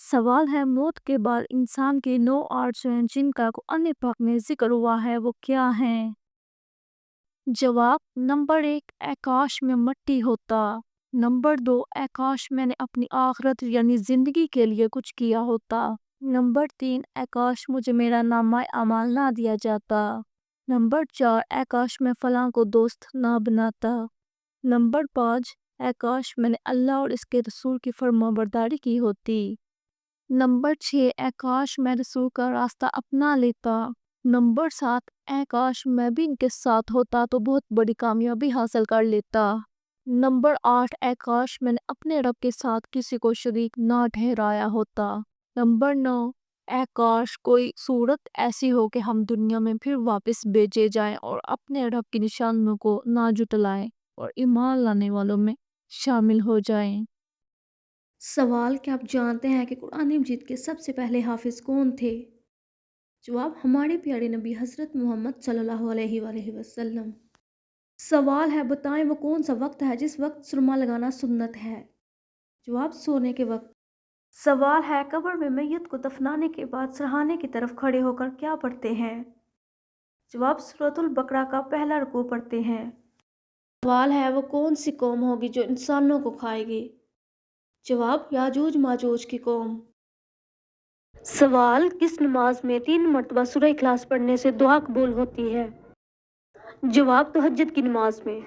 सवाल है मौत के बाद इंसान के 9 आर्ट्स हैं जिनका कुरान पाक में जिक्र हुआ है वो क्या हैं? जवाब नंबर 1 आकाश में मट्टी होता। नंबर 2 आकाश मैंने अपनी आखिरत यानी जिंदगी के लिए कुछ किया होता। नंबर 3 आकाश मुझे मेरा नामा अमाल ना दिया जाता। नंबर 4 आकाश में फलां को दोस्त ना बनाता। नंबर 5 आकाश मैंने अल्लाह और इसके रसूल की फरमाबरदारी की होती। नंबर 6 आकाश मैं रसूल का रास्ता अपना लेता। नंबर 7 आकाश मैं भी इनके साथ होता तो बहुत बड़ी कामयाबी हासिल कर लेता। नंबर 8 आकाश मैंने अपने रब के साथ किसी को शरीक ना ठहराया होता। नंबर 9 आकाश कोई सूरत ऐसी हो कि हम दुनिया में फिर वापस भेजे जाएं और अपने रब की निशानियों को ना जुटलाएं और ईमान लाने वालों में शामिल हो जाएं। सवाल, क्या आप जानते हैं कि कुरान मजीद के सबसे पहले हाफिज कौन थे? जवाब, हमारे प्यारे नबी हज़रत मोहम्मद सल्लल्लाहु अलैहि वसल्लम। सवाल है, बताएं वो कौन सा वक्त है जिस वक्त सुरमा लगाना सुन्नत है? जवाब, सोने के वक्त। सवाल है, कब्र में मैयत को दफनाने के बाद सरहाने की तरफ खड़े होकर क्या पढ़ते हैं? जवाब, सूरतुल बकरा का पहला रुकू पढ़ते हैं। सवाल है, वो कौन सी कौम होगी जो इंसानों को खाएगी? जवाब, याजूज माजूज की कौम। सवाल, किस नमाज में 3 मरतबा सूरह इखलास पढ़ने से दुआ कबूल होती है? जवाब, तहज्जुद की नमाज में।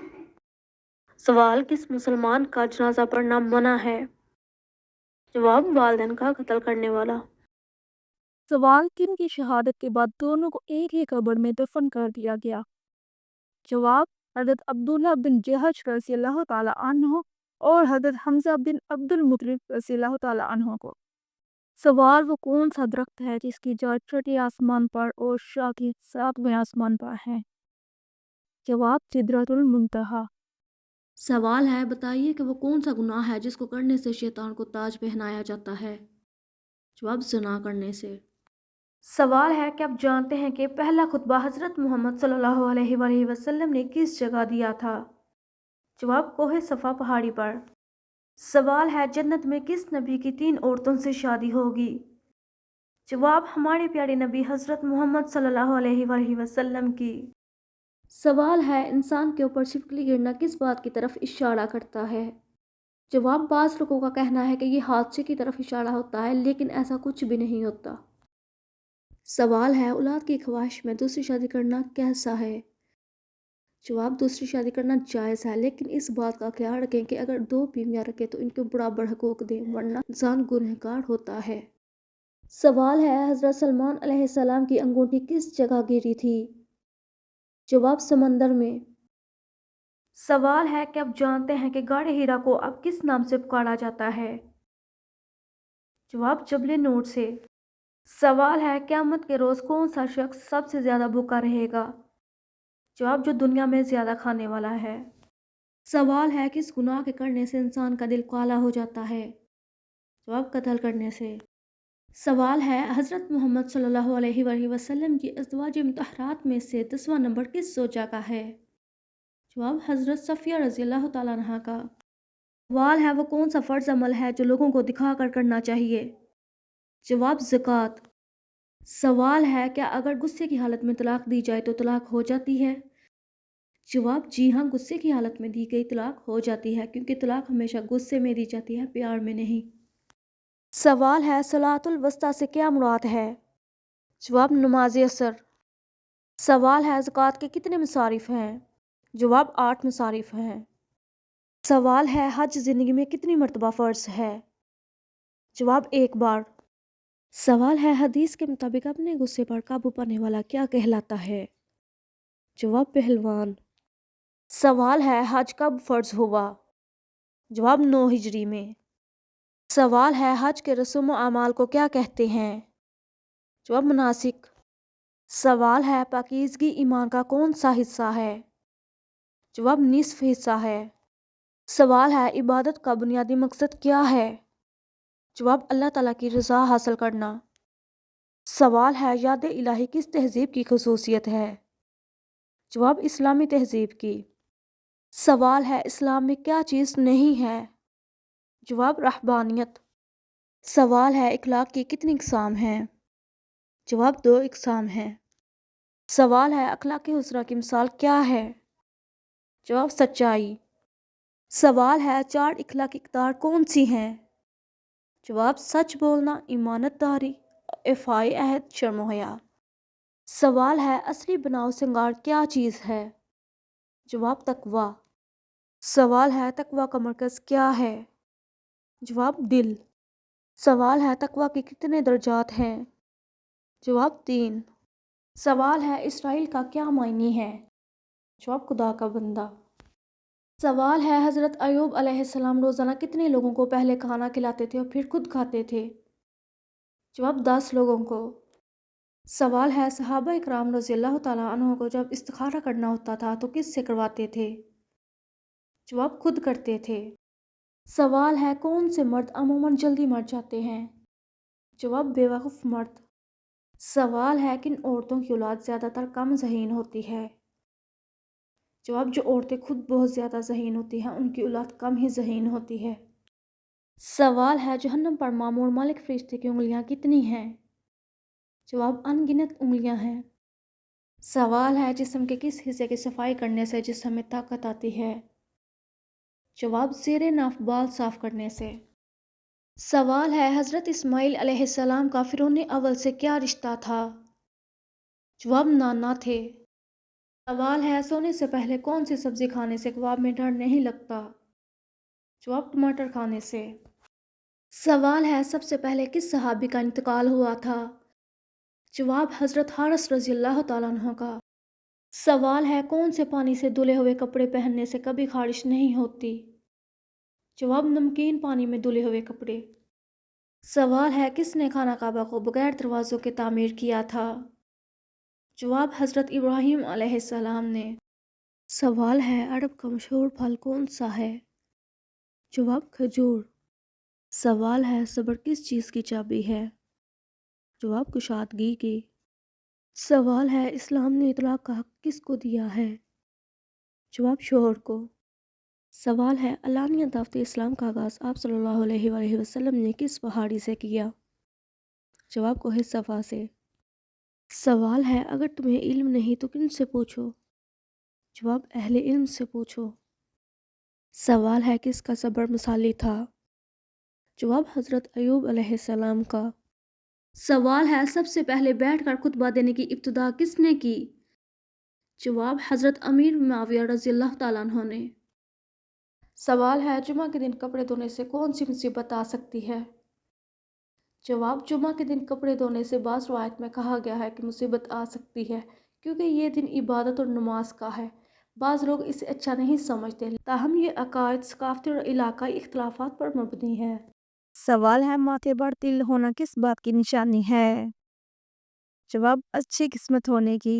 सवाल, किस मुसलमान का जनाजा पढ़ना मना है? जवाब, वालिदैन का कत्ल करने वाला। सवाल किन की शहादत के बाद दोनों को एक ही कब्र में दफन कर दिया गया? जवाब हज़रत अब्दुल्ला बिन जहश रज़ियल्लाहु ताला अन्हु और हज़रत हम्ज़ा बिन अब्दुल मुत्तलिब रज़ियल्लाहु ताला अन्हु को। सवाल वो कौन सा दरख्त है जिसकी जड़ छठे आसमान पर और शाखें 7वें आसमान पर हैं? जवाब सिदरतुल मुंतहा। सवाल है, बताइए कि वो कौन सा गुनाह है जिसको करने से शैतान को ताज पहनाया जाता है? जवाब, ज़िना करने से। सवाल है, क्या आप जानते हैं कि पहला खुतबा हज़रत मोहम्मद सल्लल्लाहु अलैहि वसल्लम ने किस जगह दिया था? जवाब, कोहे सफ़ा पहाड़ी पर। सवाल है, जन्नत में किस नबी की 3 औरतों से शादी होगी? जवाब, हमारे प्यारे नबी हज़रत मोहम्मद सल्लल्लाहु अलैहि वसल्लम की। सवाल है, इंसान के ऊपर छिपकली गिरना किस बात की तरफ इशारा करता है? जवाब, बाज़ लोगों का कहना है कि ये हादसे की तरफ इशारा होता है, लेकिन ऐसा कुछ भी नहीं होता। सवाल है, औलाद की ख्वाहिश में दूसरी शादी करना कैसा है? जवाब, दूसरी शादी करना जायज़ है, लेकिन इस बात का ख्याल रखें कि अगर 2 बीवियाँ रखें तो इनको बराबर हकूक़ दें, वरना इंसान गुनहगार होता है। सवाल है, हज़रत सलमान अलैहिस्सलाम की अंगूठी किस जगह गिरी थी? जवाब, समंदर में। सवाल है, क्या आप जानते हैं कि गाढ़े हीरा को अब किस नाम से पुकारा जाता है? जवाब, जबले नूर से। सवाल है, क़यामत के रोज़ कौन सा शख्स सबसे ज़्यादा भूखा रहेगा? जवाब, जो दुनिया में ज़्यादा खाने वाला है। सवाल है, किस गुनाह के करने से इंसान का दिल काला हो जाता है? जवाब, कत्ल करने से। सवाल है, हज़रत मोहम्मद सल्लल्लाहु अलैहि वसल्लम की अज़वाज मुतहरात में से 10वां नंबर किस ज़ौजा का है? जवाब, हज़रत सफ़िया रज़ियल्लाहु ताला अन्हा का। सवाल है, वो कौन सा फ़र्ज़ अमल है जो लोगों को दिखा कर करना चाहिए? जवाब, ज़कात। सवाल है, क्या अगर गुस्से की हालत में तलाक दी जाए तो तलाक हो जाती है? जवाब, जी हाँ, गुस्से की हालत में दी गई तलाक हो जाती है, क्योंकि तलाक हमेशा गुस्से में दी जाती है, प्यार में नहीं। सवाल है, सलातुल वस्ता से क्या मुराद है? जवाब, नमाज असर। सवाल है, ज़कात के कितने मसारिफ हैं? जवाब, 8 मसारिफ हैं। सवाल है, हज ज़िंदगी में कितनी मरतबा फ़र्ज़ है? जवाब, 1 बार। सवाल है, हदीस के मुताबिक अपने गुस्से पर काबू पाने वाला क्या कहलाता है? जवाब, पहलवान। सवाल है, हज कब फ़र्ज़ हुआ? जवाब, 9 हिजरी में। सवाल है, हज के रस्म व अमाल को क्या कहते हैं? जवाब, मनासिक। सवाल है, पाकीज़गी ईमान का कौन सा हिस्सा है? जवाब, निस्फ़ हिस्सा है। सवाल है, इबादत का बुनियादी मकसद क्या है? जवाब, अल्लाह ताला की रज़ा हासिल करना। सवाल है, याद इलाही किस तहज़ीब की खसूसियत है? जवाब, इस्लामी तहज़ीब की। सवाल है, इस्लाम में क्या चीज़ नहीं है? जवाब, रहबानियत। سوال ہے اخلاق کی کتنی اقسام ہیں؟ جواب 2 اقسام ہیں۔ سوال ہے اخلاق حسنہ کی مثال کیا ہے؟ جواب سچائی۔ سوال ہے 4 اخلاقی اقدار کون سی ہیں؟ جواب سچ بولنا، امانت داری، ایفائے عہد، شرم و حیا۔ سوال ہے اصلی بناؤ سنگار کیا چیز ہے؟ جواب تقویٰ۔ سوال ہے تقویٰ کا مرکز کیا ہے؟ جواب دل۔ سوال ہے تقویٰ کے کتنے درجات ہیں؟ جواب 3۔ سوال ہے اسرائیل کا کیا معنی ہے؟ جواب خدا کا بندہ۔ سوال ہے حضرت ایوب علیہ السلام روزانہ کتنے لوگوں کو پہلے کھانا کھلاتے تھے اور پھر خود کھاتے تھے؟ جواب 10 لوگوں کو۔ سوال ہے صحابہ اکرام رضی اللہ تعالیٰ عنہ کو جب استخارہ کرنا ہوتا تھا تو کس سے کرواتے تھے؟ جواب خود کرتے تھے۔ سوال ہے کون سے مرد عموماً جلدی مر جاتے ہیں؟ جواب بے وقوف مرد۔ سوال ہے کن عورتوں کی اولاد زیادہ تر کم ذہین ہوتی ہے؟ جواب جو عورتیں خود بہت زیادہ ذہین ہوتی ہیں ان کی اولاد کم ہی ذہین ہوتی ہے۔ سوال ہے جہنم پر مامور مالک فرشتے کی انگلیاں کتنی ہیں؟ جواب ان گنت انگلیاں ہیں۔ سوال ہے جسم کے کس حصے کی صفائی کرنے سے جسم میں طاقت آتی ہے؟ جواب زیر ناف بال صاف کرنے سے۔ سوال ہے حضرت اسماعیل علیہ السلام کا فرعون اول سے کیا رشتہ تھا؟ جواب نانا تھے۔ سوال ہے سونے سے پہلے کون سی سبزی کھانے سے کباب میں ڈر نہیں لگتا؟ جواب ٹماٹر کھانے سے۔ سوال ہے سب سے پہلے کس صحابی کا انتقال ہوا تھا؟ جواب حضرت حارث رضی اللہ تعالیٰ عنہ کا۔ سوال ہے کون سے پانی سے دھلے ہوئے کپڑے پہننے سے کبھی خارش نہیں ہوتی؟ جواب نمکین پانی میں دھلے ہوئے کپڑے۔ سوال ہے کس نے خانہ کعبہ کو بغیر دروازوں کے تعمیر کیا تھا؟ جواب حضرت ابراہیم علیہ السلام نے۔ سوال ہے عرب کا مشہور پھل کون سا ہے؟ جواب کھجور۔ سوال ہے صبر کس چیز کی چابی ہے؟ جواب کشادگی کی۔ سوال ہے اسلام نے اطلاق کا حق کس کو دیا ہے؟ جواب شوہر کو۔ سوال ہے علانیہ دعوت اسلام کا آغاز آپ صلی اللہ علیہ وآلہ وسلم نے کس پہاڑی سے کیا؟ جواب کوہ صفا سے۔ سوال ہے اگر تمہیں علم نہیں تو کن سے پوچھو؟ جواب اہل علم سے پوچھو۔ سوال ہے کس کا صبر مثالی تھا؟ جواب حضرت ایوب علیہ السلام کا۔ سوال ہے سب سے پہلے بیٹھ کر خطبہ دینے کی ابتدا کس نے کی؟ جواب حضرت امیر معاویہ رضی اللہ تعالیٰ عنہ نے۔ سوال ہے جمعہ کے دن کپڑے دھونے سے کون سی مصیبت آ سکتی ہے؟ جواب جمعہ کے دن کپڑے دھونے سے بعض روایت میں کہا گیا ہے کہ مصیبت آ سکتی ہے کیونکہ یہ دن عبادت اور نماز کا ہے۔ بعض لوگ اسے اچھا نہیں سمجھتے تاہم یہ عقائد ثقافتی اور علاقائی اختلافات پر مبنی ہے۔ سوال ہے ماتھے پر تل ہونا کس بات کی نشانی ہے؟ جواب اچھی قسمت ہونے کی۔